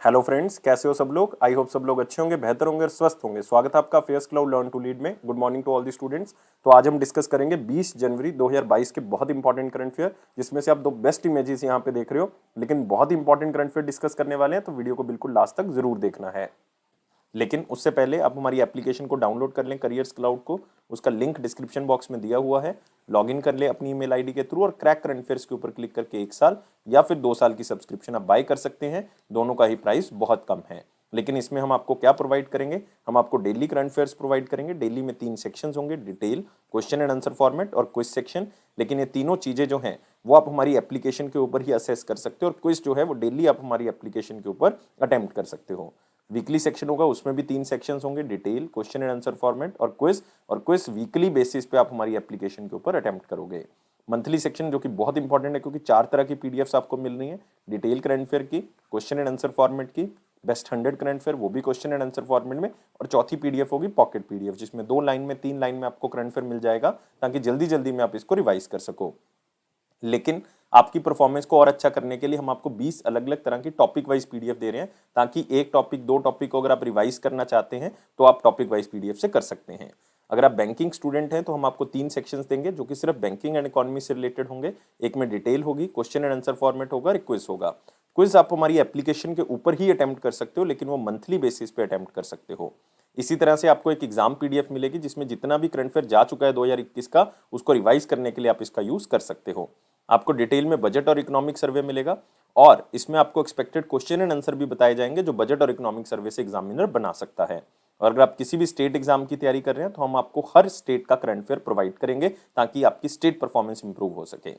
Hello friends, कैसे हो सब लोग। आई होप सब लोग अच्छे होंगे, बेहतर होंगे और स्वस्थ होंगे। स्वागत है आपका fairs cloud learn to lead में। Good morning to all the students. तो आज हम डिस्कस करेंगे 20 जनवरी 2022 के बहुत इंपॉर्टेंट करंट अफेयर, जिसमें से आप दो बेस्ट इमेजेस यहाँ पे देख रहे हो। लेकिन बहुत इंपॉर्टेंट करंट अफेयर डिस्कस करने वाले हैं, तो वीडियो को बिल्कुल लास्ट तक जरूर देखना है। लेकिन उससे पहले आप हमारी एप्लीकेशन को डाउनलोड कर लें, करियर्स क्लाउड को। उसका लिंक डिस्क्रिप्शन बॉक्स में दिया हुआ है। लॉगिन कर ले अपनी ईमेल आईडी के थ्रू और क्रैक करंट अफेयर्स के ऊपर क्लिक करके 1 साल या फिर 2 साल की सब्सक्रिप्शन आप बाय कर सकते हैं। दोनों का ही प्राइस बहुत कम है। लेकिन इसमें हम आपको क्या प्रोवाइड करेंगे, हम आपको डेली करंट अफेयर्स प्रोवाइड करेंगे। डेली में 3 सेक्शंस होंगे, detail, question and answer format और क्विज सेक्शन। लेकिन ये तीनों चीजें जो हैं वो आप हमारी एप्लीकेशन के ऊपर ही असेस कर सकते हो, और क्विज जो है वो डेली आप हमारी एप्लीकेशन के ऊपर अटेम्प्ट कर सकते हो। वीकली सेक्शन होगा, उसमें भी 3 सेक्शंस होंगे, detail, question and answer format और क्विज वीकली बेसिस पे आप हमारी एप्लीकेशन के ऊपर अटेम्प्ट करोगे। मंथली सेक्शन जो कि बहुत इंपॉर्टेंट है, क्योंकि 4 तरह की पीडीएफ्स आपको मिल रही है। डिटेल करंट अफेयर की, क्वेश्चन एंड आंसर फॉर्मेट की, बेस्ट 100 करंट अफेयर वो भी क्वेश्चन एंड आंसर फॉर्मेट में, और चौथी पीडीएफ होगी पॉकेट पीडीएफ, जिसमें 2 लाइन में 3 लाइन में आपको करंट अफेयर मिल जाएगा, ताकि जल्दी जल्दी में आप इसको रिवाइज कर सको। लेकिन आपकी परफॉर्मेंस को और अच्छा करने के लिए हम आपको 20 अलग अलग तरह की टॉपिक वाइज पीडीएफ दे रहे हैं, ताकि एक टॉपिक, 2 टॉपिक को अगर आप रिवाइज करना चाहते हैं तो आप टॉपिक वाइज पीडीएफ से कर सकते हैं। अगर आप बैंकिंग स्टूडेंट हैं तो हम आपको 3 सेक्शंस देंगे, जो कि सिर्फ बैंकिंग एंड इकोनॉमी से रिलेटेड होंगे। एक में डिटेल होगी, क्वेश्चन एंड आंसर फॉर्मेट होगा, क्विज होगा। क्विज आप हमारी एप्लीकेशन के ऊपर ही अटेम्प्ट कर सकते हो, लेकिन वो मंथली बेसिस पे अटेम्प्ट कर सकते हो। इसी तरह से आपको एक एग्जाम पीडीएफ मिलेगी, जिसमें जितना भी करंट अफेयर जा चुका है 2021 का, उसको रिवाइज करने के लिए आप इसका यूज कर सकते हो। आपको डिटेल में बजट और इकोनॉमिक सर्वे मिलेगा, और इसमें आपको एक्सपेक्टेड क्वेश्चन एंड आंसर भी बताए जाएंगे, जो बजट और इकोनॉमिक सर्वे से एग्जामिनर बना सकता है। और अगर आप किसी भी स्टेट एग्जाम की तैयारी कर रहे हैं तो हम आपको हर स्टेट का करंट अफेयर प्रोवाइड करेंगे, ताकि आपकी स्टेट परफॉर्मेंस इंप्रूव हो सके।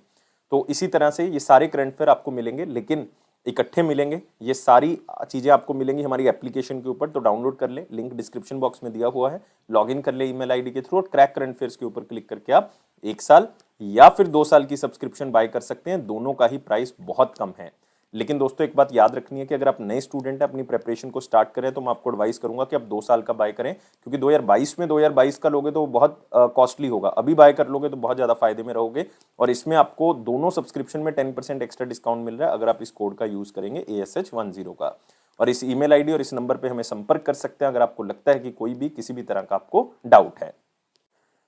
तो इसी तरह से ये सारे करंट अफेयर आपको मिलेंगे, लेकिन इकट्ठे मिलेंगे। ये सारी चीजें आपको मिलेंगी हमारी एप्लीकेशन के ऊपर, तो डाउनलोड कर ले, लिंक डिस्क्रिप्शन बॉक्स में दिया हुआ है। लॉगिन कर ले ईमेल आईडी के थ्रू, और क्रैक करंट अफेयर्स के ऊपर क्लिक करके आप 1 साल या फिर 2 साल की सब्सक्रिप्शन बाय कर सकते हैं। दोनों का ही प्राइस बहुत कम है। लेकिन दोस्तों एक बात याद रखनी है कि अगर आप नए स्टूडेंट हैं, अपनी प्रेपरेशन को स्टार्ट करें, तो मैं आपको एडवाइस करूंगा कि आप 2 साल का बाय करें, क्योंकि 2022 का लोगे तो वो बहुत कॉस्टली होगा। अभी बाय कर लोगे तो बहुत ज्यादा फायदे में रहोगे। और इसमें आपको दोनों सब्सक्रिप्शन में 10% एक्स्ट्रा डिस्काउंट मिल रहा है, अगर आप इस कोड का यूज करेंगे ASH10 का। और इस ईमेल आईडी और इस नंबर पे हमें संपर्क कर सकते हैं, अगर आपको लगता है कि कोई भी किसी भी तरह का आपको डाउट है।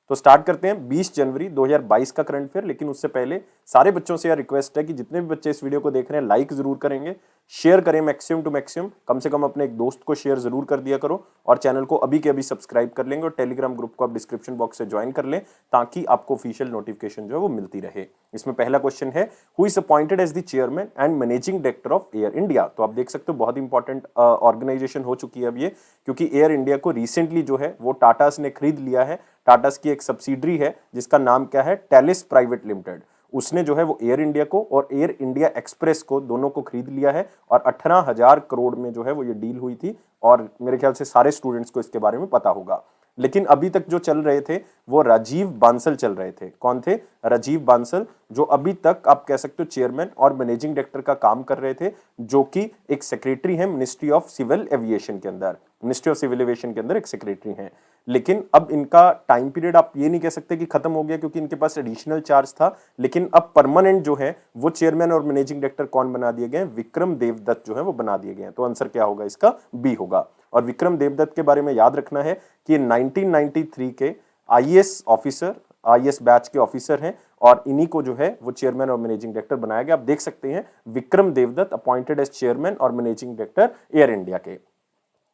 तो स्टार्ट करते हैं 20 जनवरी 2022 का करंट अफेयर। लेकिन उससे पहले सारे बच्चों से यह रिक्वेस्ट है कि जितने भी बच्चे इस वीडियो को देख रहे हैं, लाइक जरूर करेंगे, शेयर करें मैक्सिमम टू मैक्सिमम। कम से कम अपने एक दोस्त को शेयर जरूर कर दिया करो, और चैनल को अभी के अभी सब्सक्राइब कर लेंगे, और टेलीग्राम ग्रुप को आप डिस्क्रिप्शन बॉक्स से ज्वाइन कर लें, ताकि आपको ऑफिशियल नोटिफिकेशन जो है वो मिलती रहे। इसमें पहला क्वेश्चन है, who is appointed as the chairman and managing director of Air India. तो आप देख सकते हो बहुत इंपॉर्टेंट ऑर्गेनाइजेशन हो चुकी है अब ये, क्योंकि एयर इंडिया को रिसेंटली जो है वो टाटास ने खरीद लिया है। टाटास की एक सब्सिडरी है जिसका नाम क्या है, टेलिस प्राइवेट लिमिटेड। उसने जो है वो एयर इंडिया को और एयर इंडिया एक्सप्रेस को, दोनों को खरीद लिया है, और 18,000 करोड़ में जो है वो ये डील हुई थी। और मेरे ख्याल से सारे स्टूडेंट्स को इसके बारे में पता होगा। लेकिन अभी तक जो चल रहे थे वो राजीव बांसल चल रहे थे। कौन थे? राजीव बांसल, जो अभी तक आप कह सकते हो चेयरमैन और मैनेजिंग डायरेक्टर का काम कर रहे थे, जो कि एक सेक्रेटरी है मिनिस्ट्री ऑफ सिविल एविएशन के अंदर। मिनिस्ट्री ऑफ सिविल एविएशन के अंदर एक सेक्रेटरी हैं। लेकिन अब इनका टाइम पीरियड आप ये नहीं कह सकते कि खत्म हो गया, क्योंकि इनके पास एडिशनल चार्ज था। लेकिन अब परमानेंट जो है वो चेयरमैन और मैनेजिंग डायरेक्टर कौन बना दिए गए? विक्रम देवदत्त जो है वो बना दिए गए हैं। तो आंसर क्या होगा इसका? बी होगा। और विक्रम देवदत्त के बारे में याद रखना है कि 1993 के आईएएस ऑफिसर, आईएएस बैच के ऑफिसर हैं, और इन्हीं को जो है वो चेयरमैन और मैनेजिंग डायरेक्टर बनाया गया। आप देख सकते हैं Vikram Devdutt appointed as chairman और मैनेजिंग डायरेक्टर एयर इंडिया के।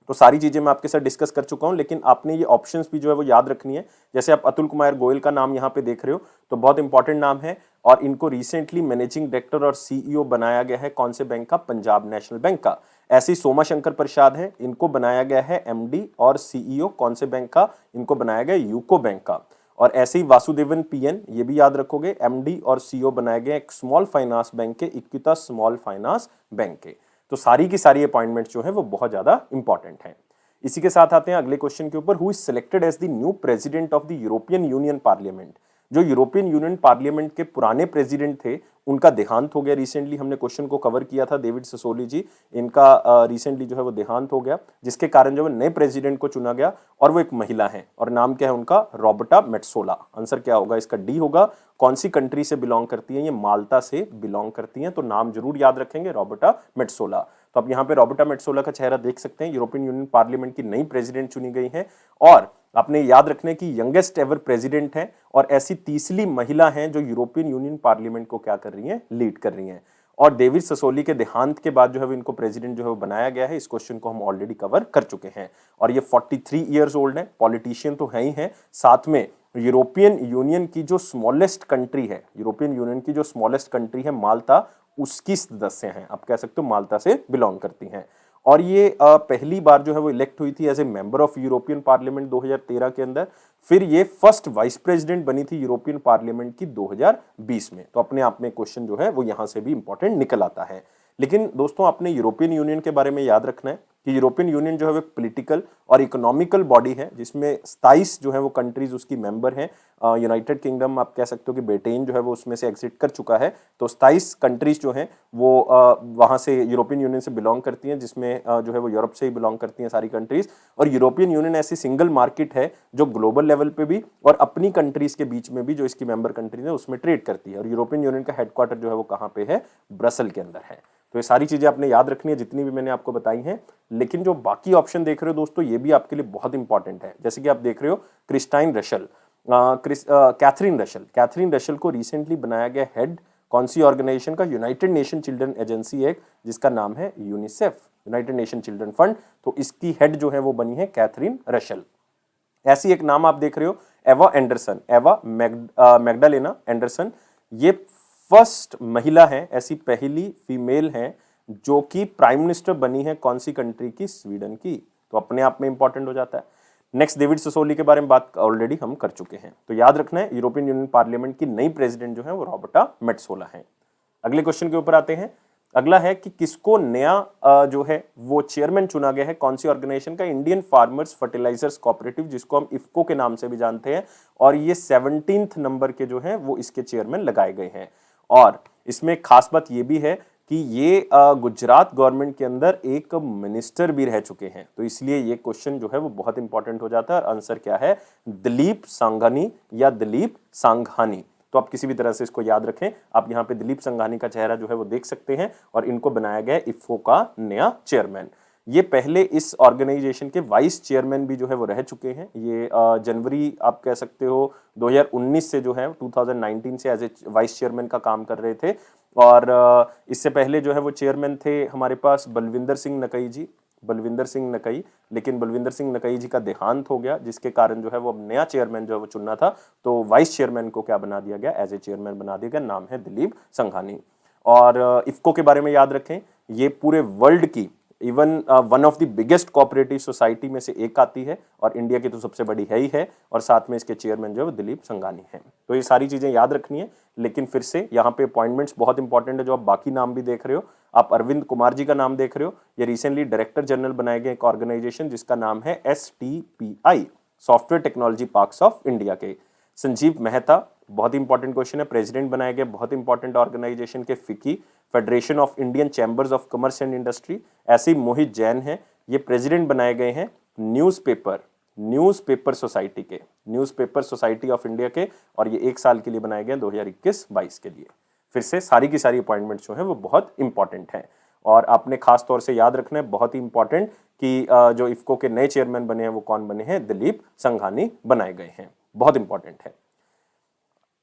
तो सारी चीजें मैं आपके साथ डिस्कस कर चुका हूं, लेकिन आपने ये ऑप्शंस भी जो है वो याद रखनी है। जैसे आप अतुल कुमार गोयल का नाम यहाँ पे देख रहे हो, तो बहुत इंपॉर्टेंट नाम है, और इनको रिसेंटली मैनेजिंग डायरेक्टर और सीईओ बनाया गया है कौन से बैंक का? पंजाब नेशनल बैंक का। ऐसे ही सोमा शंकर प्रसाद है, इनको बनाया गया है एमडी और सीईओ कौन से बैंक का? इनको बनाया गया यूको बैंक का। और ऐसे ही वासुदेवन पीएन, ये भी याद रखोगे, एमडी और सीईओ बनाए गए एक स्मॉल फाइनेंस बैंक के, इक्विटा स्मॉल फाइनेंस बैंक के। तो सारी की सारी अपॉइंटमेंट्स जो है वो बहुत ज्यादा इंपॉर्टेंट हैं। इसी के साथ आते हैं अगले क्वेश्चन के ऊपर, who is selected as the new president of the European Union Parliament. जो यूरोपियन यूनियन पार्लियामेंट के पुराने प्रेसिडेंट थे, उनका देहांत हो गया रिसेंटली। हमने क्वेश्चन को कवर किया था, डेविड ससोली जी, इनका रिसेंटली जो है वो देहांत हो गया, जिसके कारण जो है नए प्रेसिडेंट को चुना गया, और वो एक महिला है, और नाम क्या है उनका? रॉबर्टा मेट्सोला। आंसर क्या होगा इसका? डी होगा। कौन सी कंट्री से बिलोंग करती है? ये माल्टा से बिलोंग करती हैं, तो नाम जरूर याद रखेंगे, रॉबर्टा मेट्सोला। तो आप यहाँ पे रॉबर्टा मेट्सोला का चेहरा देख सकते हैं, यूरोपियन यूनियन पार्लियामेंट की नई प्रेसिडेंट चुनी गई है और आपने याद रखने की यंगेस्ट एवर प्रेसिडेंट है और ऐसी तीसरी महिला हैं जो यूरोपियन यूनियन पार्लियामेंट को क्या कर रही हैं, लीड कर रही हैं। और डेविड ससोली के देहांत के बाद जो है इनको प्रेसिडेंट जो है वो बनाया गया है। इस क्वेश्चन को हम ऑलरेडी कवर कर चुके हैं और ये 43 ईयर्स ओल्ड है, पॉलिटिशियन तो है ही है, साथ में यूरोपियन यूनियन की जो स्मॉलेस्ट कंट्री है, यूरोपियन यूनियन की जो स्मॉलेस्ट कंट्री है माल्टा, उसकी सदस्य हैं। आप कह सकते हो माल्टा से बिलोंग करती हैं और ये पहली बार जो है वो इलेक्ट हुई थी as a member of European Parliament 2013 के अंदर। फिर ये फर्स्ट वाइस प्रेसिडेंट बनी थी यूरोपियन पार्लियामेंट की 2020 में। तो अपने आप में क्वेश्चन जो है वो यहां से भी इंपॉर्टेंट निकल आता है। लेकिन दोस्तों आपने यूरोपियन यूनियन के बारे में याद रखना है कि यूरोपियन यूनियन जो है वो पॉलिटिकल और इकोनॉमिकल बॉडी है जिसमें 27 जो है वो कंट्रीज उसकी मेंबर हैं। यूनाइटेड किंगडम आप कह सकते हो कि ब्रिटेन जो है वो उसमें से एग्जिट कर चुका है, तो 27 कंट्रीज जो हैं वो वहां से यूरोपियन यूनियन से बिलोंग करती हैं, जिसमें जो है वो यूरोप से ही बिलोंग करती हैं सारी कंट्रीज। और यूरोपियन यूनियन ऐसी सिंगल मार्केट है जो ग्लोबल लेवल पे भी और अपनी कंट्रीज के बीच में भी जो इसकी मेंबर कंट्रीज है उसमें ट्रेड करती है। और यूरोपियन यूनियन का हेडक्वार्टर जो है वो कहाँ पे है, ब्रसल के अंदर है। तो ये सारी चीजें आपने याद रखनी है जितनी भी मैंने आपको बताई हैं। लेकिन जो बाकी ऑप्शन देख रहे हो दोस्तों ये भी आपके लिए बहुत इंपॉर्टेंट है। जैसे कि आप देख रहे हो क्रिस्टाइन रशल, कैथरीन रशल को रिसेंटली बनाया गया हेड कौन सी ऑर्गेनाइजेशन का, यूनाइटेड नेशन चिल्ड्रन एजेंसी एक जिसका नाम है UNICEF, United nation children fund. तो इसकी हेड जो है वो बनी है कैथरीन रशल। ऐसी एक नाम आप देख रहे हो एवा एंडरसन, मैग्डालेना एंडरसन, ये फर्स्ट महिला है, ऐसी पहली फीमेल है जो कि प्राइम मिनिस्टर बनी है कौन सी कंट्री की, स्वीडन की। तो अपने आप में इंपॉर्टेंट हो जाता है। नेक्स्ट डेविड ससोली के बारे में बात ऑलरेडी हम कर चुके हैं। तो याद रखना है यूरोपियन यूनियन पार्लियामेंट की नई प्रेसिडेंट जो है वो रॉबर्टा मेट्सोला है। अगले क्वेश्चन के ऊपर आते हैं। अगला है कि किसको नया जो है वो चेयरमैन चुना गया है कौन सी ऑर्गेनाइजेशन का, इंडियन फार्मर्स फर्टिलाइजर्स कोऑपरेटिव, जिसको हम इफ्को के नाम से भी जानते हैं। और ये 17th नंबर के जो है वो इसके चेयरमैन लगाए गए हैं। और इसमें खास बात ये भी है कि ये गुजरात गवर्नमेंट के अंदर एक मिनिस्टर भी रह चुके हैं। तो इसलिए ये क्वेश्चन जो है वो बहुत इंपॉर्टेंट हो जाता है। और आंसर क्या है, दिलीप सांघानी या दिलीप सांघानी। तो आप किसी भी तरह से इसको याद रखें। आप यहाँ पे दिलीप संघानी का चेहरा जो है वो देख सकते हैं और इनको बनाया गया इफ्को का नया चेयरमैन। ये पहले इस ऑर्गेनाइजेशन के वाइस चेयरमैन भी जो है वो रह चुके हैं। ये जनवरी आप कह सकते हो 2019 से जो है 2019 से एज ए वाइस चेयरमैन का काम कर रहे थे। और इससे पहले जो है वो चेयरमैन थे हमारे पास बलविंदर सिंह नकई जी, बलविंदर सिंह नकई। लेकिन बलविंदर सिंह नकई जी का देहांत हो गया जिसके कारण जो है वो अब नया चेयरमैन जो है वो चुनना था। तो वाइस चेयरमैन को क्या बना दिया गया, एज ए चेयरमैन बना दिया गया, नाम है दिलीप संघानी। और इफ्को के बारे में याद रखें, ये पूरे वर्ल्ड की even one of the biggest cooperative society में से एक आती है और इंडिया की तो सबसे बड़ी है ही है। और साथ में इसके चेयरमैन जो है दिलीप संघानी हैं। तो ये सारी चीजें याद रखनी है। लेकिन फिर से यहाँ पे अपॉइंटमेंट्स बहुत इंपॉर्टेंट है। जो आप बाकी नाम भी देख रहे हो, आप अरविंद कुमार जी का नाम देख रहे हो, ये रिसेंटली डायरेक्टर जनरल बनाए गए एक ऑर्गेनाइजेशन जिसका नाम है STPI, software technology parks of India के। संजीव मेहता, बहुत इंपॉर्टेंट क्वेश्चन है, प्रेसिडेंट बनाए गए बहुत इंपॉर्टेंट ऑर्गेनाइजेशन के, फिकी, federation of Indian chambers of commerce and industry. ऐसे ही मोहित जैन है, ये प्रेसिडेंट बनाए गए हैं न्यूज़पेपर सोसाइटी के, न्यूज़पेपर सोसाइटी ऑफ इंडिया के। और ये 1 साल के लिए बनाए गए 2021-22 के लिए। फिर से सारी की सारी अपॉइंटमेंट जो है वो बहुत इंपॉर्टेंट है। और आपने खास तौर से याद रखना है, बहुत ही इंपॉर्टेंट, कि जो इफ्को के नए चेयरमैन बने हैं वो कौन बने हैं, दिलीप संघानी बनाए गए हैं। बहुत इंपॉर्टेंट है।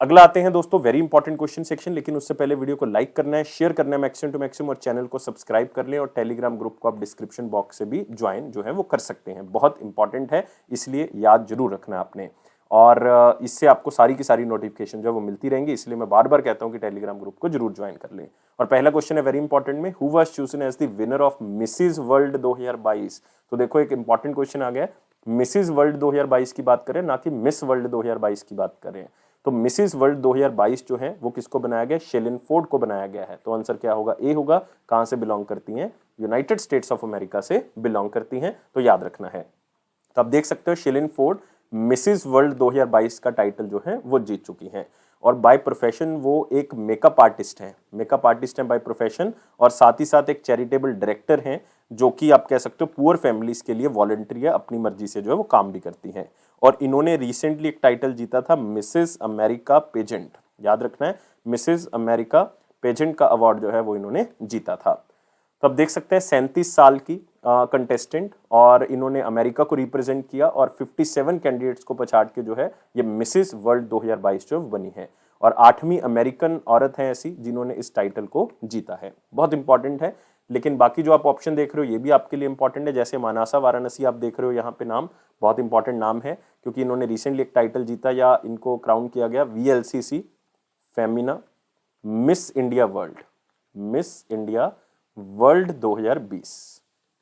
अगला आते हैं दोस्तों वेरी इंपॉर्टेंट क्वेश्चन सेक्शन। लेकिन उससे पहले वीडियो को लाइक करना है, शेयर करना है मैक्सिमम टू मैक्सिमम, और चैनल को सब्सक्राइब कर लें। और टेलीग्राम ग्रुप को आप डिस्क्रिप्शन बॉक्स से भी ज्वाइन जो है वो कर सकते हैं। बहुत इंपॉर्टेंट है, इसलिए याद जरूर रखना आपने। और इससे आपको सारी की सारी नोटिफिकेशन जो है वो मिलती रहेंगी। इसलिए मैं बार बार कहता हूं कि टेलीग्राम ग्रुप को जरूर ज्वाइन कर लें। और पहला क्वेश्चन है वेरी इंपॉर्टेंट में, who was chosen as the winner of Mrs World 2022। तो देखो एक इंपॉर्टेंट क्वेश्चन आ गया, मिसेज वर्ल्ड 2022 की बात करें, ना कि मिस वर्ल्ड 2022 की बात करें। तो मिसेज वर्ल्ड 2022 जो है वो किसको बनाया गया, शेलिन फोर्ड को बनाया गया है। तो आंसर क्या होगा, ए होगा। कहां से बिलोंग करती हैं, यूनाइटेड स्टेट्स ऑफ अमेरिका से बिलोंग करती हैं। तो याद रखना है। तो आप देख सकते हो शेलिन फोर्ड मिसेज वर्ल्ड 2022 का टाइटल जो है वो जीत चुकी हैं। और बाय प्रोफेशन वो एक मेकअप आर्टिस्ट हैं बाय प्रोफेशन। और साथ ही साथ एक चैरिटेबल डायरेक्टर हैं, जो कि आप कह सकते हो पुअर फैमिलीज के लिए वॉलंटरी है, अपनी मर्जी से जो है वो काम भी करती हैं। और इन्होंने रिसेंटली एक टाइटल जीता था, मिसेज अमेरिका पेजेंट। याद रखना है, मिसेज अमेरिका पेजेंट का अवार्ड जो है वो इन्होंने जीता था। तो अब देख सकते हैं 37 साल की कंटेस्टेंट, और इन्होंने अमेरिका को रिप्रेजेंट किया और 57 कैंडिडेट्स को पछाड़ के जो है ये मिसेस वर्ल्ड 2022 जो बनी है, और 8वीं अमेरिकन औरत है ऐसी जिन्होंने इस टाइटल को जीता है। बहुत इंपॉर्टेंट है। लेकिन बाकी जो आप ऑप्शन देख रहे हो ये भी आपके लिए इंपॉर्टेंट है, जैसे मानसा वाराणसी आप देख रहे हो यहाँ पे नाम बहुत इंपॉर्टेंट नाम है, क्योंकि इन्होंने रिसेंटली एक टाइटल जीता या इनको क्राउन किया गया VLCC Femina miss India world, miss India world 2020,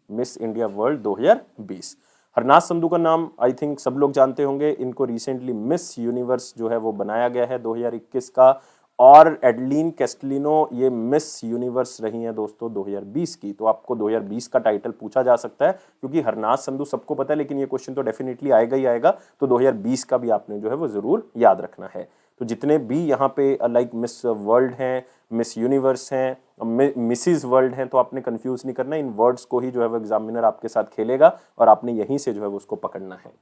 miss India world 2020। Harnath Sandhu का नाम आई थिंक सब लोग जानते होंगे, इनको रिसेंटली मिस यूनिवर्स जो है वो बनाया गया है 2021 का, और एडलिन कैस्टलिनो ये मिस यूनिवर्स रही हैं दोस्तों 2020 की। तो आपको 2020 का टाइटल पूछा जा सकता है, क्योंकि हरनाथ संधू सबको पता है, लेकिन ये क्वेश्चन तो डेफिनेटली आएगा ही आएगा, तो 2020 का भी आपने जो है वो जरूर याद रखना है। तो जितने भी यहाँ पे लाइक मिस वर्ल्ड हैं, मिस यूनिवर्स हैं, मिसिस वर्ल्ड हैं, तो आपने कंफ्यूज नहीं करना, इन वर्ड्स को ही जो है वो एग्जामिनर आपके साथ खेलेगा और आपने यहीं से जो है वो उसको पकड़ना है।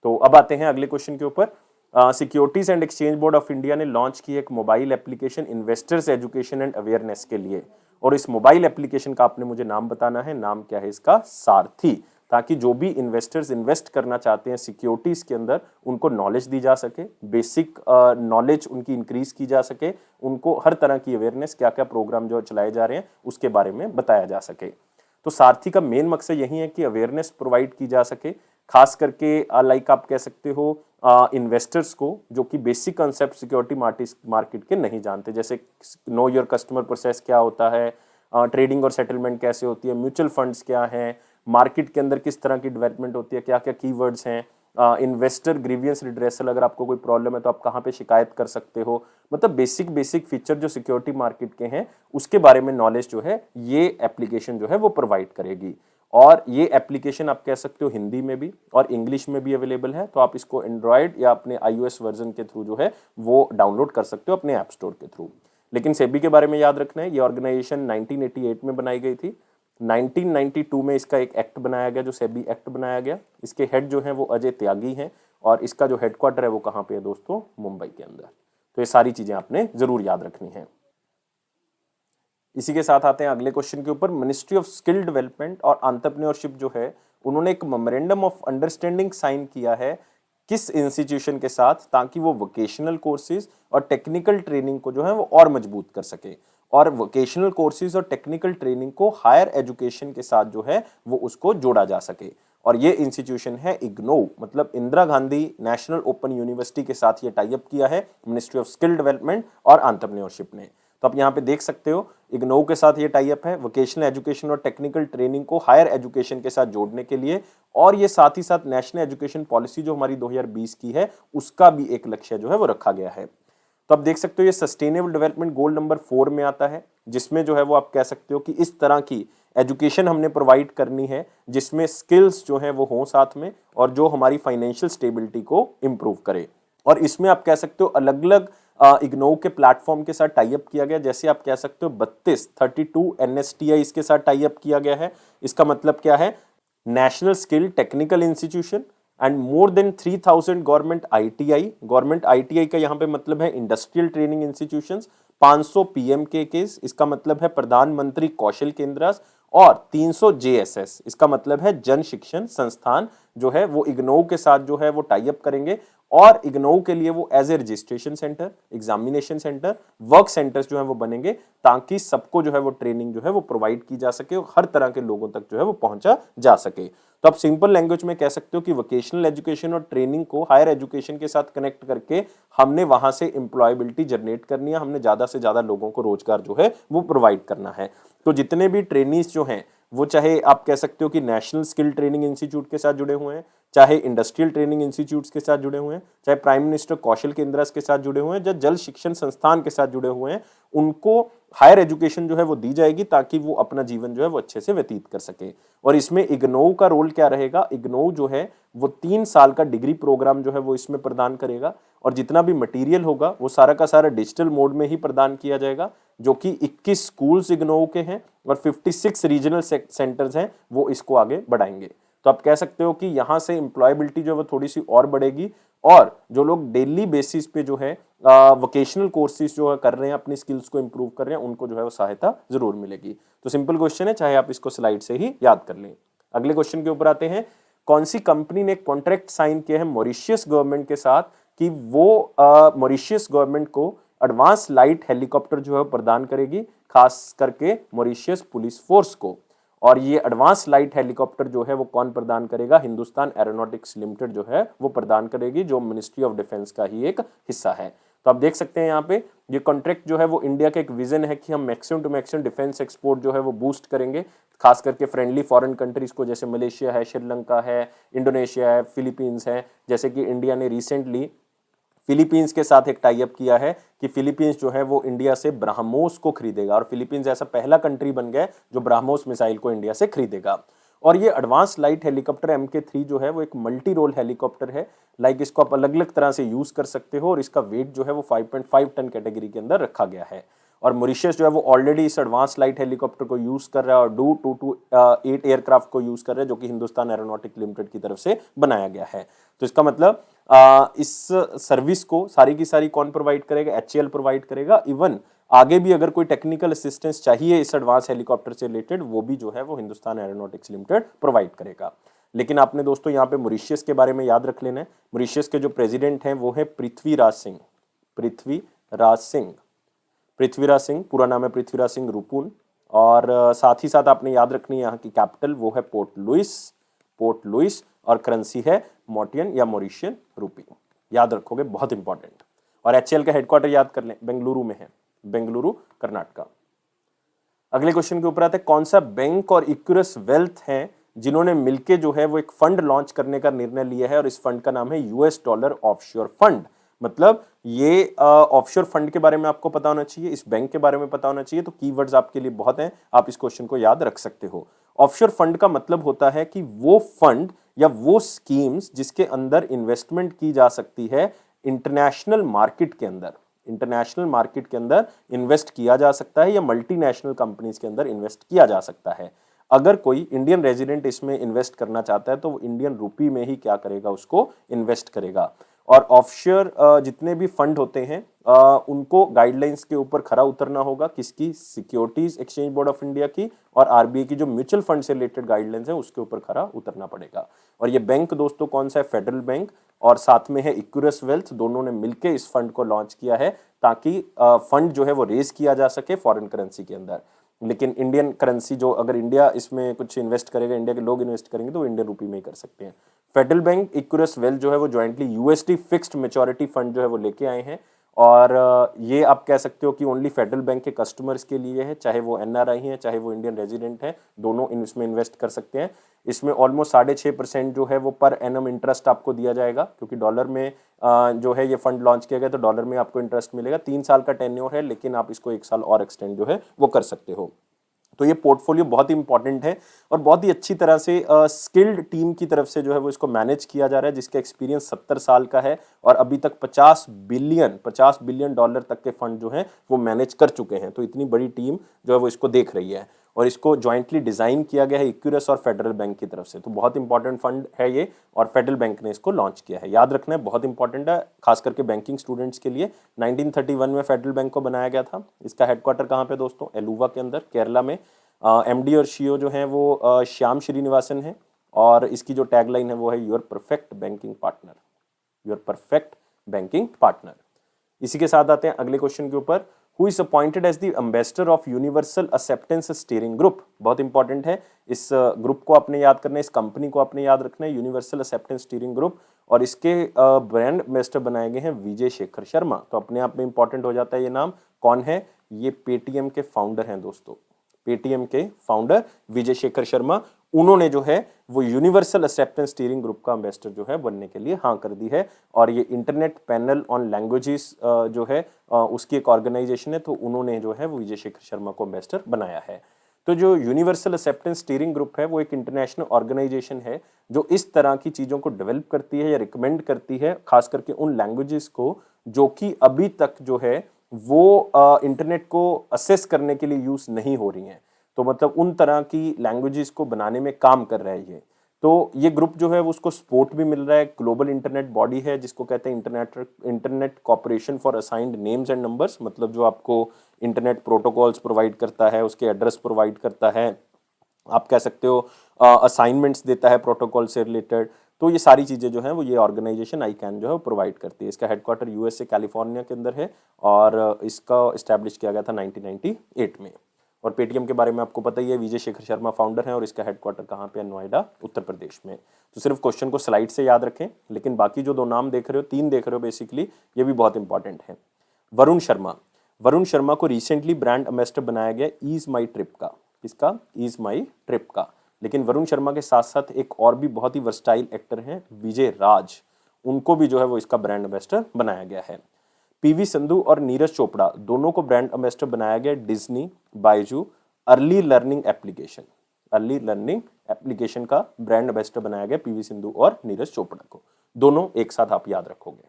तो अब आते हैं अगले क्वेश्चन के ऊपर। Securities and exchange board of India ने लॉन्च की एक mobile application investors education and awareness के लिए, और इस मोबाइल एप्लीकेशन का आपने मुझे नाम बताना है। नाम क्या है इसका? सारथी, ताकि जो भी इन्वेस्टर्स इन्वेस्ट करना चाहते हैं सिक्योरिटीज के अंदर उनको नॉलेज दी जा सके, बेसिक नॉलेज उनकी इंक्रीज की जा सके, उनको हर तरह की अवेयरनेस, क्या क्या प्रोग्राम जो चलाए जा रहे हैं उसके बारे में बताया जा सके। तो सारथी का मेन मकसद यही है कि अवेयरनेस प्रोवाइड की जा सके, खास करके लाइक आप कह सकते हो इन्वेस्टर्स को जो कि बेसिक कंसेप्ट सिक्योरिटी मार्केट के नहीं जानते, जैसे नो योर कस्टमर प्रोसेस क्या होता है, ट्रेडिंग और सेटलमेंट कैसे होती है, म्यूचुअल फंड्स क्या हैं, मार्केट के अंदर किस तरह की डेवलपमेंट होती है, क्या क्या कीवर्ड्स हैं, इन्वेस्टर ग्रीवियंस रिड्रेसल, अगर आपको कोई प्रॉब्लम है तो आप कहाँ पे शिकायत कर सकते हो, मतलब बेसिक फीचर जो सिक्योरिटी मार्केट के हैं उसके बारे में नॉलेज जो है ये एप्लीकेशन जो है वो प्रोवाइड करेगी। और ये एप्लीकेशन आप कह सकते हो हिंदी में भी और इंग्लिश में भी अवेलेबल है, तो आप इसको एंड्रॉयड या अपने iOS वर्जन के थ्रू जो है वो डाउनलोड कर सकते हो अपने ऐप स्टोर के थ्रू। लेकिन सेबी के बारे में याद रखना है, ये ऑर्गेनाइजेशन 1988 में बनाई गई थी। 1992 में इसका एक एक्ट बनाया गया, जो सेबी एक्ट बनाया गया। इसके हेड जो हैं वो अजय त्यागी हैं, और इसका जो हेडक्वार्टर है वो कहाँ पे है दोस्तों? मुंबई के अंदर। तो ये सारी चीजें आपने जरूर याद रखनी है। इसी के साथ आते हैं अगले क्वेश्चन के ऊपर। मिनिस्ट्री ऑफ स्किल डेवलपमेंट और एंटरप्रेन्योरशिप जो है उन्होंने एक मेमोरेंडम ऑफ अंडरस्टैंडिंग साइन किया है किस इंस्टीट्यूशन के साथ, ताकि वो वोकेशनल कोर्सेज और टेक्निकल ट्रेनिंग को जो है वो और मजबूत कर सके, और वोकेशनल कोर्सेज और टेक्निकल ट्रेनिंग को हायर एजुकेशन के साथ जो है वो उसको जोड़ा जा सके। और ये इंस्टीट्यूशन है इग्नो, मतलब Indira Gandhi national open university के साथ ये टाई अप किया है मिनिस्ट्री ऑफ स्किल डेवलपमेंट और एंटरप्रेन्योरशिप ने। तो आप यहाँ पे देख सकते हो इग्नो के साथ ये टाई अप है वोकेशनल एजुकेशन और टेक्निकल ट्रेनिंग को हायर एजुकेशन के साथ जोड़ने के लिए, और ये साथ ही साथ नेशनल एजुकेशन पॉलिसी जो हमारी 2020 की है उसका भी एक लक्ष्य जो है वो रखा गया है। तो आप देख सकते हो ये सस्टेनेबल डेवलपमेंट गोल नंबर 4 में आता है, जिसमें जो है वो आप कह सकते हो कि इस तरह की एजुकेशन हमने प्रोवाइड करनी है जिसमें स्किल्स जो है वो हों साथ में, और जो हमारी फाइनेंशियल स्टेबिलिटी को इम्प्रूव करे। और इसमें आप कह सकते हो अलग अलग इग्नो के प्लेटफॉर्म के साथ टाई अप किया गया, जैसे आप कह सकते हो 32 NSTI इसके साथ टाई अप किया गया है। इसका मतलब क्या है? National skill technical institution and more than 3000 government ITI, government ITI का यहाँ पे मतलब है इंडस्ट्रियल ट्रेनिंग इंस्टीट्यूशंस, 500 PMKKs, इसका मतलब है प्रधानमंत्री कौशल केंद्र, और 300 JSS, इसका मतलब है जन शिक्षण संस्थान जो है वो इग्नो के साथ जो है वो टाई अप करेंगे, और इग्नो के लिए वो as a registration centre, examination centre, work centres जो है वो बनेंगे, ताकि सबको जो है वो ट्रेनिंग जो है वो प्रोवाइड की जा सके और हर तरह के लोगों तक जो है वो पहुंचा जा सके। तो आप सिंपल लैंग्वेज में कह सकते हो कि वोकेशनल एजुकेशन और ट्रेनिंग को हायर एजुकेशन के साथ कनेक्ट करके हमने वहां से एम्प्लॉयबिलिटी जनरेट करनी है, हमने ज्यादा से ज्यादा लोगों को रोजगार जो है वो प्रोवाइड करना है। तो जितने भी ट्रेनीज जो हैं वो चाहे आप कह सकते हो कि नेशनल स्किल ट्रेनिंग इंस्टीट्यूट के साथ जुड़े हुए हैं, चाहे इंडस्ट्रियल ट्रेनिंग इंस्टीट्यूट्स के साथ जुड़े हुए हैं, चाहे प्राइम मिनिस्टर कौशल केंद्र के साथ जुड़े हुए हैं, या जल शिक्षण संस्थान के साथ जुड़े हुए हैं, उनको हायर एजुकेशन जो है वो दी जाएगी ताकि वो अपना जीवन जो है वो अच्छे से व्यतीत कर सके। और इसमें इग्नो का रोल क्या रहेगा? इग्नो जो है वो 3 साल का डिग्री प्रोग्राम जो है वो इसमें प्रदान करेगा, और जितना भी मटेरियल होगा वो सारा का सारा डिजिटल मोड में ही प्रदान किया जाएगा, जो कि 21 स्कूल्स इग्नो के हैं और 56 रीजनल सेंटर्स हैं वो इसको आगे बढ़ाएंगे। तो आप कह सकते हो कि यहां से एम्प्लॉयबिलिटी जो है वो थोड़ी सी और बढ़ेगी, और जो लोग डेली बेसिस पे जो है वोकेशनल कोर्सेज जो है कर रहे हैं, अपनी स्किल्स को इंप्रूव कर रहे हैं, उनको जो है वो सहायता जरूर मिलेगी। तो सिंपल क्वेश्चन है, चाहे आप इसको स्लाइड से ही याद कर लें। अगले क्वेश्चन के ऊपर आते हैं। कौन सी कंपनी ने कॉन्ट्रैक्ट साइन किया है मॉरिशियस गवर्नमेंट के साथ कि वो मॉरिशियस गवर्नमेंट को एडवांस लाइट हेलीकॉप्टर जो है प्रदान करेगी, खास करके मॉरिशियस पुलिस फोर्स को। और ये एडवांस लाइट हेलीकॉप्टर जो है वो कौन प्रदान करेगा? हिंदुस्तान एरोनॉटिक्स लिमिटेड जो है वो प्रदान करेगी, जो मिनिस्ट्री ऑफ डिफेंस का ही एक हिस्सा है। तो आप देख सकते हैं यहाँ पे ये कॉन्ट्रैक्ट जो है वो इंडिया का एक विजन है कि हम maximum to maximum defence export जो है वो बूस्ट करेंगे, खास करके फ्रेंडली फॉरेन कंट्रीज को, जैसे मलेशिया है, श्रीलंका है, इंडोनेशिया है, फिलीपींस है। जैसे कि इंडिया ने रिसेंटली फिलीपींस के साथ एक टाई अप किया है कि फिलीपींस जो है वो इंडिया से ब्रह्मोस को खरीदेगा, और फिलीपींस ऐसा पहला कंट्री बन गया जो ब्रह्मोस मिसाइल को इंडिया से खरीदेगा। और ये एडवांस लाइट हेलीकॉप्टर MK3 जो है वो एक मल्टी रोल हेलीकॉप्टर है। लाइक इसको आप अलग अलग तरह से यूज कर सकते हो, और इसका वेट जो है वो 5.5 टन कैटेगरी के अंदर रखा गया है। और मॉरिशस जो है वो ऑलरेडी इस एडवांस लाइट हेलीकॉप्टर को यूज कर रहा है, और डू 228 एयरक्राफ्ट को यूज कर रहा है, जो कि हिंदुस्तान एरोनॉटिक लिमिटेड की तरफ से बनाया गया है। तो इसका मतलब इस सर्विस को सारी की सारी कौन प्रोवाइड करेगा? HAL प्रोवाइड करेगा। इवन आगे भी अगर कोई टेक्निकल असिस्टेंस चाहिए इस एडवांस हेलीकॉप्टर से रिलेटेड, वो भी जो है वो हिंदुस्तान एरोनॉटिक्स लिमिटेड प्रोवाइड करेगा। लेकिन आपने दोस्तों यहाँ पे मॉरिशस के बारे में याद रख लेना है। मॉरिशस के जो प्रेसिडेंट हैं वो है पृथ्वीराज सिंह। पृथ्वीराज सिंह, पृथ्वीराज सिंह पूरा नाम है पृथ्वीराज सिंह रूपुन। और साथ ही साथ आपने याद रखनी है यहाँ की कैपिटल वो है पोर्ट लुइस, पोर्ट लुइस। और करेंसी है मॉर्टियन या मॉरिशियन रूपी। याद रखोगे, बहुत इंपॉर्टेंट। और HAL का हेडक्वार्टर याद कर लें, बेंगलुरु में है, बेंगलुरु कर्नाटका। अगले क्वेश्चन के ऊपर आते हैं। कौन सा बैंक और इक्विरस वेल्थ है जिन्होंने मिलके जो है वो एक फंड लॉन्च करने का निर्णय लिया है, और इस फंड का नाम है $, ऑफशोर फंड। मतलब ये ऑफशोर फंड के बारे में आपको पता होना चाहिए, इस बैंक के बारे में पता होना चाहिए। तो कीवर्ड्स आपके लिए बहुत हैं, आप इस क्वेश्चन को याद रख सकते हो। ऑफशोर फंड का मतलब होता है कि वो फंड या वो स्कीम्स जिसके अंदर इन्वेस्टमेंट की जा सकती है इंटरनेशनल मार्केट के अंदर। इंटरनेशनल मार्केट के अंदर इन्वेस्ट किया जा सकता है, या मल्टीनेशनल कंपनीज के अंदर इन्वेस्ट किया जा सकता है। अगर कोई इंडियन रेजिडेंट इसमें इन्वेस्ट करना चाहता है तो वो इंडियन रूपी में ही क्या करेगा? उसको इन्वेस्ट करेगा। और ऑफशोर जितने भी फंड होते हैं उनको गाइडलाइंस के ऊपर खरा उतरना होगा। किसकी? Securities exchange board of India की, और RBI की जो म्यूचुअल फंड से रिलेटेड गाइडलाइंस है उसके ऊपर खरा उतरना पड़ेगा। और ये बैंक दोस्तों कौन सा है? फेडरल बैंक, और साथ में है इक्विरस वेल्थ। दोनों ने मिलकर इस फंड को लॉन्च किया है ताकि फंड जो है वो रेज किया जा सके फॉरेन करेंसी के अंदर। लेकिन इंडियन करेंसी जो, अगर इंडिया इसमें कुछ इन्वेस्ट करेगा, इंडिया के लोग इन्वेस्ट करेंगे, तो इंडियन रूपी में ही कर सकते हैं। फेडरल बैंक, इक्विरस वेल्थ जो है वो jointly USD fixed maturity fund जो है वो लेके आए हैं। और ये आप कह सकते हो कि ओनली फेडरल बैंक के कस्टमर्स के लिए है, चाहे वो NRI हैं, चाहे वो इंडियन रेजिडेंट हैं, दोनों इसमें इन्वेस्ट कर सकते हैं। इसमें ऑलमोस्ट 6.5% जो है वो पर एनम इंटरेस्ट आपको दिया जाएगा, क्योंकि डॉलर में जो है ये फंड लॉन्च किया गया, तो डॉलर में आपको इंटरेस्ट मिलेगा। 3 साल का टेन्योर है, लेकिन आप इसको 1 साल और एक्सटेंड जो है वो कर सकते हो। तो ये पोर्टफोलियो बहुत ही इंपॉर्टेंट है, और बहुत ही अच्छी तरह से स्किल्ड टीम की तरफ से जो है वो इसको मैनेज किया जा रहा है, जिसका एक्सपीरियंस 70 साल का है, और अभी तक 50 बिलियन डॉलर तक के फंड जो हैं वो मैनेज कर चुके हैं। तो इतनी बड़ी टीम जो है वो इसको देख रही है, और इसको ज्वाइंटली डिजाइन किया गया है इक्विरस और फेडरल बैंक की तरफ से। तो बहुत इंपॉर्टेंट फंड है ये, और फेडरल बैंक ने इसको लॉन्च किया है। याद रखना है, बहुत इंपॉर्टेंट है, खास करके बैंकिंग स्टूडेंट्स के लिए। 1931 में फेडरल बैंक को बनाया गया था। इसका हेडक्वार्टर कहाँ पे दोस्तों? एलुवा के अंदर, केरला में। MD और CEO जो हैं वो श्याम श्रीनिवासन हैं, और इसकी जो टैगलाइन है वो है your perfect banking partner, your perfect banking partner. इसी के साथ आते हैं अगले क्वेश्चन के ऊपर। Who is appointed as the ambassador of universal acceptance steering group? बहुत इंपॉर्टेंट है, इस ग्रुप को आपने याद करना है, इस कंपनी को आपने याद रखना है, यूनिवर्सल एक्सेप्टेंस स्टीयरिंग ग्रुप। और इसके ब्रांड एम्बेसडर बनाए गए हैं विजय शेखर शर्मा। तो अपने आप में इंपॉर्टेंट हो जाता है ये नाम। कौन है? ये पेटीएम के फाउंडर हैं दोस्तों, पेटीएम के फाउंडर विजय शेखर शर्मा। उन्होंने जो है वो यूनिवर्सल एक्सेप्टेंस स्टीयरिंग ग्रुप का एम्बेसडर जो है बनने के लिए हाँ कर दी है। और ये इंटरनेट पैनल ऑन लैंग्वेजेस जो है उसकी एक ऑर्गेनाइजेशन है, तो उन्होंने जो है वो विजय शेखर शर्मा को एम्बेसडर बनाया है। तो जो यूनिवर्सल एक्सेप्टेंस स्टीयरिंग ग्रुप है वो एक इंटरनेशनल ऑर्गेनाइजेशन है जो इस तरह की चीज़ों को डेवलप करती है या रिकमेंड करती है, खास करके उन लैंग्वेजेस को जो कि अभी तक जो है वो इंटरनेट को असेस करने के लिए यूज नहीं हो रही हैं। तो मतलब उन तरह की लैंग्वेजेस को बनाने में काम कर रहा है ये। तो ये ग्रुप जो है वो उसको सपोर्ट भी मिल रहा है, ग्लोबल इंटरनेट बॉडी है जिसको कहते हैं internet corporation for assigned names and numbers, मतलब जो आपको इंटरनेट प्रोटोकॉल्स प्रोवाइड करता है, उसके एड्रेस प्रोवाइड करता है, आप कह सकते हो असाइनमेंट्स देता है प्रोटोकॉल से रिलेटेड। तो ये सारी चीज़ें जो हैं वो ये ऑर्गेनाइजेशन आईकैन जो है वो प्रोवाइड करती है। इसका हेडक्वार्टर यूएसए कैलिफोर्निया के अंदर है और इसका इस्टेब्लिश किया गया था 1998 में। और पेटीएम के बारे में आपको पता ही है, विजय शेखर शर्मा फाउंडर हैं और इसका हेडक्वार्टर कहाँ पे है, नोएडा उत्तर प्रदेश में। तो सिर्फ क्वेश्चन को स्लाइड से याद रखें, लेकिन बाकी जो दो नाम देख रहे हो, तीन देख रहे हो बेसिकली, ये भी बहुत इंपॉर्टेंट है। वरुण शर्मा, वरुण शर्मा को रिसेंटली ब्रांड एम्बेसडर बनाया गया ईज माई ट्रिप का। किसका? ईज माई ट्रिप का। लेकिन वरुण शर्मा के साथ साथ एक और भी बहुत ही वर्सटाइल एक्टर हैं विजय राज, उनको भी जो है वो इसका ब्रांड एम्बेसडर बनाया गया है। पीवी संधू और नीरज चोपड़ा दोनों को ब्रांड एम्बेसडर बनाया गया Disney Byju early learning application. Early learning application का ब्रांड एम्बेसडर बनाया गया पीवी सिंधु और नीरज चोपड़ा को। दोनों एक साथ आप याद रखोगे।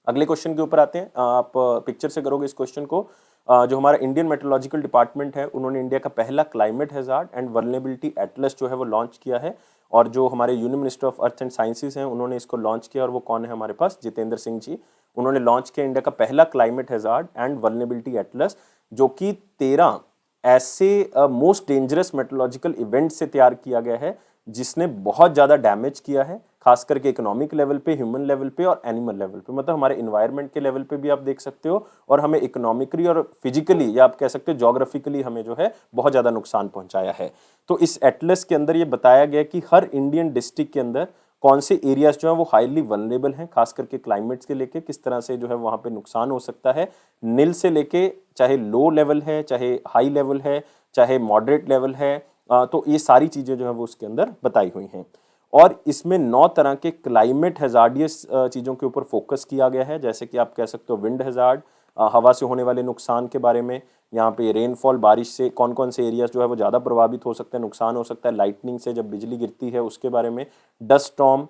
अगले क्वेश्चन के ऊपर आते हैं। आप पिक्चर से करोगे इस क्वेश्चन को। जो हमारा इंडियन मेट्रोलॉजिकल डिपार्टमेंट है, उन्होंने इंडिया का पहला climate hazard and vulnerability Atlas जो है वो लॉन्च किया है। और जो हमारे union minister of earth and sciences हैं, उन्होंने इसको लॉन्च किया। और वो कौन है हमारे पास? जितेंद्र सिंह जी। उन्होंने लॉन्च किया इंडिया का पहला climate hazard and vulnerability Atlas, जो कि 13 ऐसे मोस्ट डेंजरस मेट्रोलॉजिकल इवेंट से तैयार किया गया है जिसने बहुत ज़्यादा डैमेज किया है, खास करके इकोनॉमिक लेवल पे, ह्यूमन लेवल पे और एनिमल लेवल पे। मतलब हमारे इन्वायरमेंट के लेवल पे भी आप देख सकते हो, और हमें इकोनॉमिकली और फिजिकली, या आप कह सकते हो जोग्राफिकली, हमें जो है बहुत ज़्यादा नुकसान पहुंचाया है। तो इस एटलस के अंदर ये बताया गया कि हर इंडियन डिस्ट्रिक्ट के अंदर कौन से एरियाज जो है वो हाईली वल्नरेबल हैं, खास करके क्लाइमेट्स के लेके, किस तरह से जो है वहाँ पे नुकसान हो सकता है। नील से लेके चाहे लो लेवल है, चाहे हाई लेवल है, चाहे मॉडरेट लेवल है, तो ये सारी चीज़ें जो है वो उसके अंदर बताई हुई हैं। और इसमें 9 तरह के क्लाइमेट हैजार्डियस चीज़ों के ऊपर फोकस किया गया है, जैसे कि आप कह सकते हो विंड हैजार्ड, हवा से होने वाले नुकसान के बारे में, यहाँ पे रेनफॉल, बारिश से कौन कौन से एरियाज जो है वो ज़्यादा प्रभावित हो सकते हैं, नुकसान हो सकता है, लाइटनिंग से जब बिजली गिरती है उसके बारे में, डस्ट स्टॉर्म,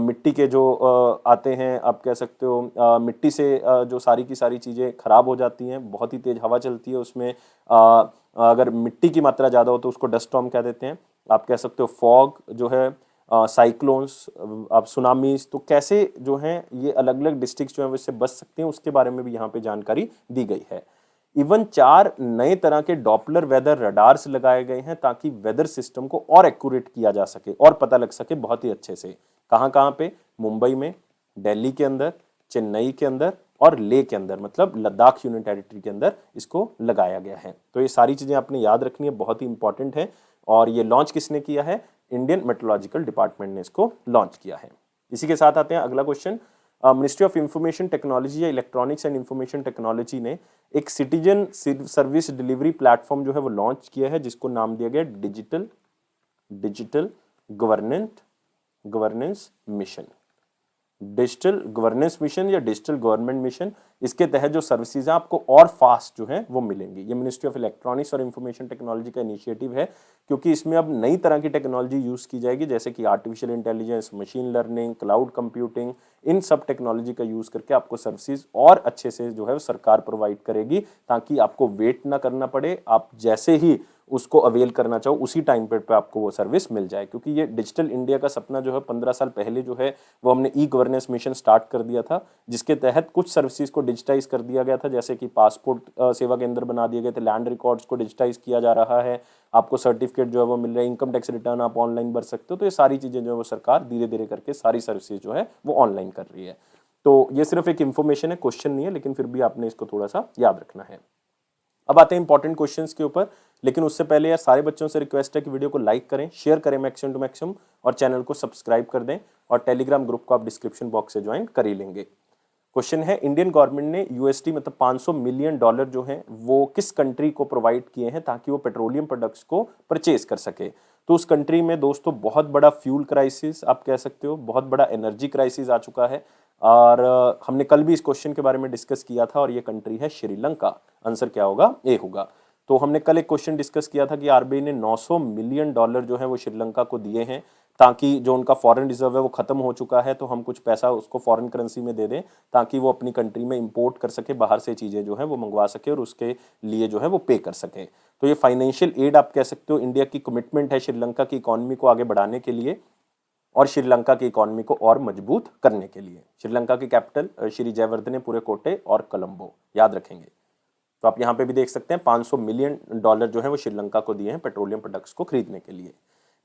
मिट्टी के जो आते हैं, आप कह सकते हो मिट्टी से जो सारी की सारी चीज़ें खराब हो जाती हैं, बहुत ही तेज़ हवा चलती है उसमें, अगर मिट्टी की मात्रा ज़्यादा हो तो उसको डस्ट स्टॉर्म कह देते हैं। आप कह सकते हो फॉग जो है, साइक्लोन्स, आप सुनामीज, तो कैसे जो हैं ये अलग अलग डिस्ट्रिक्ट जो हैं वो इससे बच सकते हैं, उसके बारे में भी यहाँ पे जानकारी दी गई है। इवन 4 नए तरह के डॉपलर वेदर रडार्स लगाए गए हैं ताकि वेदर सिस्टम को और एक्यूरेट किया जा सके और पता लग सके बहुत ही अच्छे से। कहाँ कहाँ पे? मुंबई में, दिल्ली के अंदर, चेन्नई के अंदर और लेह के अंदर, मतलब लद्दाख यूनियन टेरिटरी के अंदर इसको लगाया गया है। तो ये सारी चीज़ें आपने याद रखनी है, बहुत ही इंपॉर्टेंट है। और ये लॉन्च किसने किया है? इंडियन मेट्रोलॉजिकल डिपार्टमेंट ने इसको लॉन्च किया है। इसी के साथ आते हैं अगला question. Ministry of information technology या इलेक्ट्रॉनिक्स एंड इंफॉर्मेशन टेक्नोलॉजी ने एक सिटीजन सर्विस डिलीवरी प्लेटफॉर्म जो है वो लॉन्च किया है, जिसको नाम दिया गया digital governance mission. Digital governance mission या डिजिटल गवर्नमेंट मिशन, इसके तहत जो सर्विसेज हैं आपको और फास्ट जो है वो मिलेंगी। ये मिनिस्ट्री ऑफ इलेक्ट्रॉनिक्स और इंफॉर्मेशन टेक्नोलॉजी का इनिशिएटिव है, क्योंकि इसमें अब नई तरह की टेक्नोलॉजी यूज़ की जाएगी, जैसे कि artificial intelligence, machine learning, cloud computing, इन सब टेक्नोलॉजी का यूज़ करके आपको सर्विसेज और अच्छे से जो है सरकार प्रोवाइड करेगी, ताकि आपको वेट ना करना पड़े, आप जैसे ही उसको अवेल करना चाहो उसी टाइम पे आपको वो सर्विस मिल जाए। क्योंकि ये डिजिटल इंडिया का सपना जो है 15 साल पहले जो है वो हमने ई गवर्नेंस मिशन स्टार्ट कर दिया था, जिसके तहत कुछ सर्विसेज को डिजिटाइज कर दिया गया था, जैसे कि पासपोर्ट सेवा केंद्र बना दिए गए थे, लैंड रिकॉर्ड्स को डिजिटाइज किया जा रहा है, आपको सर्टिफिकेट जो है वो मिल रहा है, इनकम टैक्स रिटर्न आप ऑनलाइन भर सकते हो। तो ये सारी चीज़ें जो है वो सरकार धीरे धीरे करके सारी सर्विसेज जो है वो ऑनलाइन कर रही है। तो ये सिर्फ एक इन्फॉर्मेशन है, क्वेश्चन नहीं है, लेकिन फिर भी आपने इसको थोड़ा सा याद रखना है। अब आते हैं इंपॉर्टेंट क्वेश्चंस के ऊपर, लेकिन उससे पहले यार सारे बच्चों से रिक्वेस्ट है कि वीडियो को लाइक करें, शेयर करें मैक्सिमम टू मैक्सिमम, और चैनल को सब्सक्राइब कर दें, और टेलीग्राम ग्रुप को आप डिस्क्रिप्शन बॉक्स से ज्वाइन कर ही लेंगे। क्वेश्चन है, इंडियन गवर्नमेंट ने यूएसडी मतलब $500 मिलियन जो हैं वो किस कंट्री को प्रोवाइड किए हैं ताकि वो पेट्रोलियम प्रोडक्ट्स को परचेज कर सके। तो उस कंट्री में दोस्तों बहुत बड़ा फ्यूल क्राइसिस, आप कह सकते हो बहुत बड़ा एनर्जी क्राइसिस आ चुका है, और हमने कल भी इस क्वेश्चन के बारे में डिस्कस किया था, और ये कंट्री है श्रीलंका। आंसर क्या होगा? ए होगा। तो हमने कल एक क्वेश्चन डिस्कस किया था कि आरबीआई ने $900 मिलियन जो है वो श्रीलंका को दिए हैं ताकि जो उनका फॉरेन रिजर्व है वो खत्म हो चुका है, तो हम कुछ पैसा उसको फॉरेन करेंसी में दे दें ताकि वो अपनी कंट्री में इंपोर्ट कर सके, बाहर से चीज़ें जो है वो मंगवा सके और उसके लिए जो है वो पे कर सके। तो ये फाइनेंशियल एड आप कह सकते हो इंडिया की कमिटमेंट है श्रीलंका की इकोनॉमी को आगे बढ़ाने के लिए और श्रीलंका की इकोनॉमी को और मजबूत करने के लिए। श्रीलंका की कैपिटल श्री जयवर्धने पुरेकोटे और कोलंबो, याद रखेंगे। तो आप यहाँ पे भी देख सकते हैं $500 मिलियन जो है वो श्रीलंका को दिए हैं पेट्रोलियम प्रोडक्ट्स को खरीदने के लिए।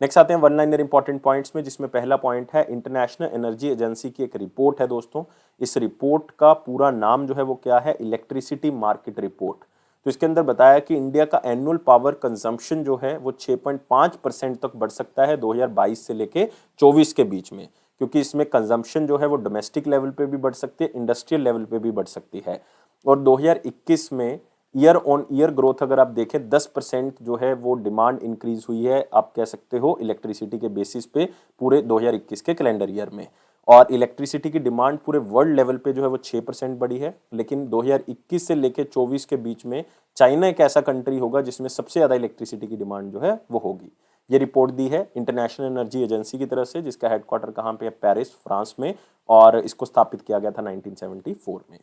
नेक्स्ट आते हैं वन लाइनर इंपॉर्टेंट पॉइंट्स में, जिसमें पहला पॉइंट है इंटरनेशनल एनर्जी एजेंसी की एक रिपोर्ट है दोस्तों। इस रिपोर्ट का पूरा नाम जो है वो क्या है, इलेक्ट्रिसिटी मार्केट रिपोर्ट। तो इसके अंदर बताया कि इंडिया का एनुअल पावर कंजम्पशन जो है वो 6.5% तक बढ़ सकता है 2022 से लेके 24 के बीच में, क्योंकि इसमें कंजम्पशन जो है वो डोमेस्टिक लेवल पे भी बढ़ सकती है, इंडस्ट्रियल लेवल पे भी बढ़ सकती है। और 2021 में ईयर ऑन ईयर ग्रोथ अगर आप देखें 10% जो है वो डिमांड इंक्रीज हुई है, आप कह सकते हो इलेक्ट्रिसिटी के बेसिस पे पूरे 2021 के कैलेंडर ईयर में। और इलेक्ट्रिसिटी की डिमांड पूरे वर्ल्ड लेवल पे जो है वो 6% बढ़ी है। लेकिन 2021 से लेके 24 के बीच में चाइना एक ऐसा कंट्री होगा जिसमें सबसे ज़्यादा इलेक्ट्रिसिटी की डिमांड जो है वो होगी। ये रिपोर्ट दी है इंटरनेशनल एनर्जी एजेंसी की तरफ से, जिसका हेडक्वार्टर कहाँ पे है, पेरिस फ्रांस में, और इसको स्थापित किया गया था 1974 में।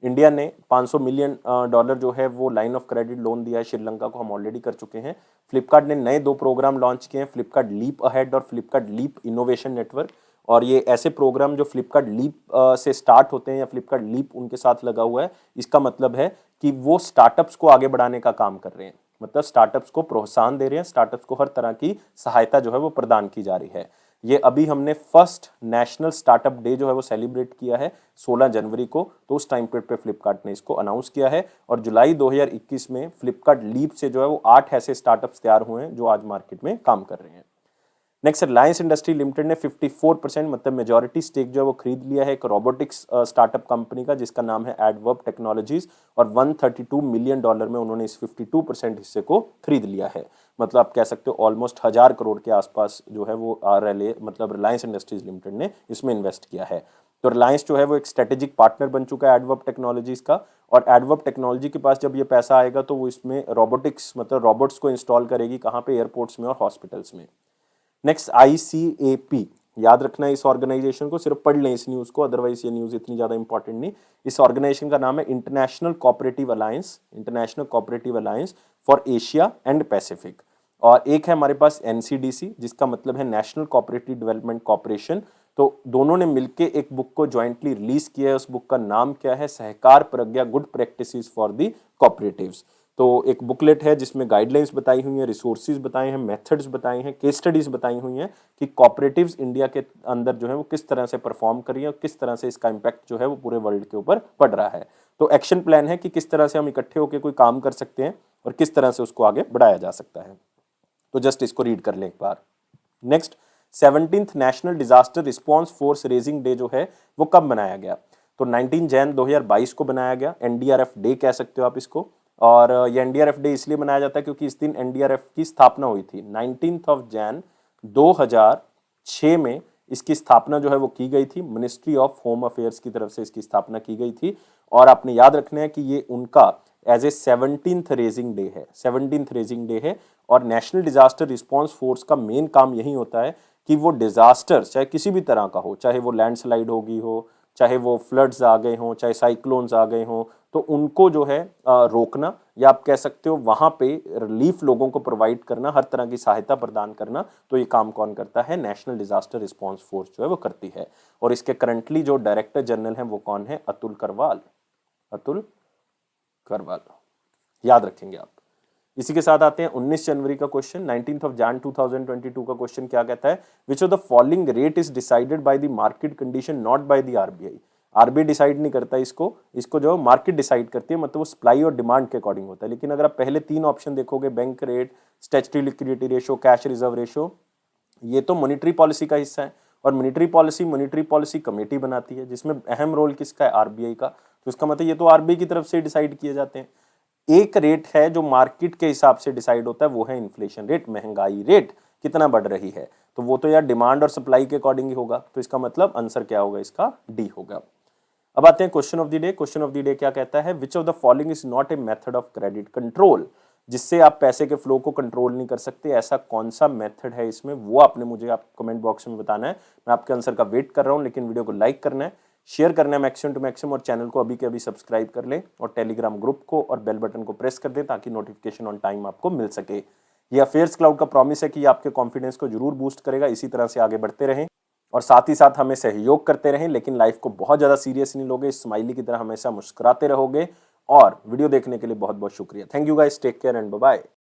इंडिया ने $500 मिलियन जो है वो लाइन ऑफ क्रेडिट लोन दिया है श्रीलंका को, हम ऑलरेडी कर चुके हैं। फ्लिपकार्ट ने नए 2 प्रोग्राम लॉन्च किए हैं, फ्लिपकार्ट लीप अहेड और फ्लिपकार्ट लीप इनोवेशन नेटवर्क। और ये ऐसे प्रोग्राम जो फ्लिपकार्ट लीप से स्टार्ट होते हैं या फ्लिपकार्ट लीप उनके साथ लगा हुआ है, इसका मतलब है कि वो स्टार्टअप्स को आगे बढ़ाने का काम कर रहे हैं, मतलब स्टार्टअप्स को प्रोत्साहन दे रहे हैं, स्टार्टअप्स को हर तरह की सहायता जो है वो प्रदान की जा रही है। ये अभी हमने फर्स्ट नेशनल स्टार्टअप डे जो है वो सेलिब्रेट किया है 16 जनवरी को, तो उस टाइम पे फ्लिपकार्ट ने इसको अनाउंस किया है। और जुलाई 2021 में फ्लिपकार्ट लीप से जो है वो 8 ऐसे स्टार्टअप्स तैयार हुए हैं जो आज मार्केट में काम कर रहे हैं। नेक्स्ट, रिलायंस इंडस्ट्री लिमिटेड ने 54% मतलब मेजॉरिटी स्टेक जो है वो खरीद लिया है एक रोबोटिक्स स्टार्टअप कंपनी का, जिसका नाम है एडवर्ब टेक्नोलॉजीज, और $132 मिलियन में उन्होंने इस 52% हिस्से को खरीद लिया है। मतलब आप कह सकते हो ऑलमोस्ट 1000 करोड़ के आसपास जो है वो मतलब रिलायंस इंडस्ट्रीज लिमिटेड ने इसमें इन्वेस्ट किया है। तो रिलायंस जो है वो एक स्ट्रेटेजिक पार्टनर बन चुका है एडवर्ब टेक्नोलॉजीज का, और एडवर्ब टेक्नोलॉजी के पास जब ये पैसा आएगा तो वो इसमें रोबोटिक्स मतलब रोबोट्स को इंस्टॉल करेगी, कहाँ पे, एयरपोर्ट्स में और हॉस्पिटल्स में। नेक्स्ट, ICAP, याद रखना है इस ऑर्गेनाइजेशन को, सिर्फ पढ़ लें इस न्यूज को, अदरवाइज ये न्यूज इतनी ज्यादा इंपॉर्टेंट नहीं। इस ऑर्गेनाइजेशन का नाम है international cooperative alliance for Asia and Pacific. और एक है हमारे पास NCDC, जिसका मतलब है नेशनल कोऑपरेटिव डेवलपमेंट कॉर्पोरेशन। तो दोनों ने मिलके एक बुक को ज्वाइंटली रिलीज किया है, उस बुक का नाम क्या है, Sahkar Pragya good practices for the cooperatives. तो एक बुकलेट है जिसमें गाइडलाइंस बताई हुई हैं, रिसोर्सेज बताए हैं, मेथड्स बताए हैं, केस स्टडीज बताई हुई हैं कि कॉपरेटिव्स इंडिया के अंदर जो है वो किस तरह से परफॉर्म कर रही है और किस तरह से इसका इम्पैक्ट जो है वो पूरे वर्ल्ड के ऊपर पड़ रहा है। तो एक्शन प्लान है कि किस तरह से हम इकट्ठे होकर कोई काम कर सकते हैं और किस तरह से उसको आगे बढ़ाया जा सकता है। तो जस्ट इसको रीड कर लें एक बार। Next, 17th national disaster response force raising day जो है वो कब बनाया गया, तो 19 जैन 2022 को बनाया गया। NDRF डे कह सकते हो आप इसको। और ये NDRF डे इसलिए मनाया जाता है क्योंकि इस दिन NDRF की स्थापना हुई थी। 19 जैन 2006 में इसकी स्थापना जो है वो की गई थी, मिनिस्ट्री ऑफ होम अफेयर्स की तरफ से इसकी स्थापना की गई थी। और आपने याद रखना है कि ये उनका as a 17th raising day है, 17th रेजिंग डे है। और नेशनल डिजास्टर रिस्पॉन्स फोर्स का मेन काम यही होता है कि वो डिजास्टर चाहे किसी भी तरह का हो, चाहे वो लैंडस्लाइड होगी हो, चाहे वो फ्लड्स आ गए हों, चाहे साइक्लोन्स आ गए हों, तो उनको जो है रोकना, या आप कह सकते हो वहां पे रिलीफ लोगों को प्रोवाइड करना, हर तरह की सहायता प्रदान करना। तो ये काम कौन करता है, नेशनल डिजास्टर रिस्पॉन्स फोर्स जो है वो करती है। और इसके करंटली जो डायरेक्टर जनरल हैं वो कौन है, अतुल करवाल, याद रखेंगे आप। इसी के साथ आते हैं 19 जनवरी का क्वेश्चन। 19 जैन 2022 का क्वेश्चन क्या कहता है, which of the following rate is decided by the market condition not by the RBI। RBI decide नहीं करता इसको जो मार्केट डिसाइड करती है, मतलब वो सप्लाई और डिमांड के अकॉर्डिंग होता है। लेकिन अगर आप पहले 3 ऑप्शन देखोगे, bank rate, statutory liquidity ratio, cash reserve ratio, ये तो मॉनिटरी पॉलिसी का हिस्सा है। और मॉनिटरी पॉलिसी कमेटी बनाती है, जिसमें अहम रोल किसका है, RBI का। तो इसका मतलब ये तो RBI की तरफ से डिसाइड किए जाते हैं। एक रेट है जो मार्केट के हिसाब से डिसाइड होता है, वो है इन्फ्लेशन रेट, महंगाई रेट कितना बढ़ रही है। तो वो तो यार डिमांड और सप्लाई के अकॉर्डिंग ही होगा। तो इसका मतलब आंसर क्या होगा, इसका D होगा। अब आते हैं question of the day. Question of the day क्या कहता है, which of the following is not a method of credit control. जिससे आप पैसे के फ्लो को कंट्रोल नहीं कर सकते, ऐसा कौन सा मेथड है इसमें, वो आपने मुझे आप कमेंट बॉक्स में बताना है। मैं आपके आंसर का वेट कर रहा हूँ, लेकिन वीडियो को लाइक करना है, शेयर करना है मैक्सिमम टू मैक्सिमम, और चैनल को अभी के अभी सब्सक्राइब कर लें और टेलीग्राम ग्रुप को और बेल बटन को प्रेस कर दें ताकि नोटिफिकेशन ऑन टाइम आपको मिल सके। ये अफेयर्स क्लाउड का प्रॉमिस है कि ये आपके कॉन्फिडेंस को जरूर बूस्ट करेगा। इसी तरह से आगे बढ़ते रहें और साथ ही साथ हमें सहयोग करते रहें, लेकिन लाइफ को बहुत ज़्यादा सीरियस नहीं लोगे, स्माइली की तरह हमेशा मुस्कुराते रहोगे। और वीडियो देखने के लिए बहुत बहुत शुक्रिया। Thank you guys, take care and bye bye.